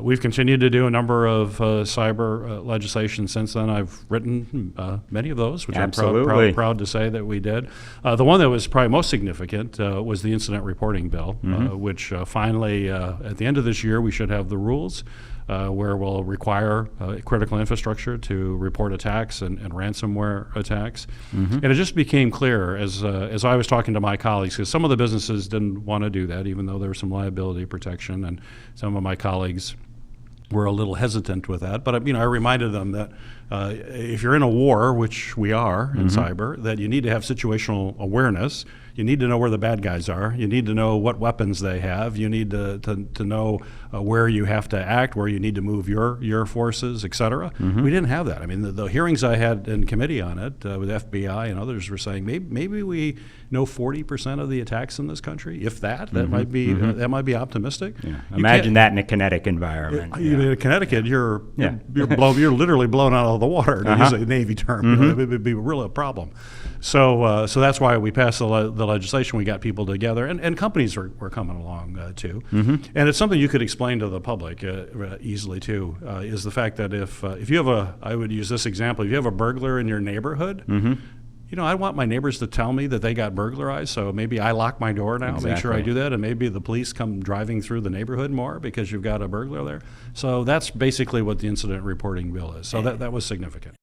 We've continued to do a number of cyber legislation since then. I've written many of those, which Absolutely. I'm proud to say that we did. The one that was probably most significant was the incident reporting bill, which finally, at the end of this year, we should have the rules where we'll require critical infrastructure to report attacks and ransomware attacks. And it just became clear as I was talking to my colleagues, because some of the businesses didn't want to do that, even though there was some liability protection, and some of my colleagues were a little hesitant with that. But I reminded them that if you're in a war, which we are in cyber, that you need to have situational awareness. You need to know where the bad guys are. You need to know what weapons they have. You need to know where you have to act, where you need to move your forces, et cetera. We didn't have that. I mean, the hearings I had in committee on it with FBI and others were saying maybe we know 40% of the attacks in this country, if that. That might be optimistic. Yeah. Imagine that in a kinetic environment. In Connecticut, you're literally blown out of the water, to use a Navy term. It would be really a problem. So that's why we passed the legislation. We got people together, and companies were coming along too. And it's something you could explain to the public easily too. Is the fact that if you have I would use this example. If you have a burglar in your neighborhood. I want my neighbors to tell me that they got burglarized, so maybe I lock my door now, make sure I do that, and maybe the police come driving through the neighborhood more because you've got a burglar there. So that's basically what the incident reporting bill is. So that was significant.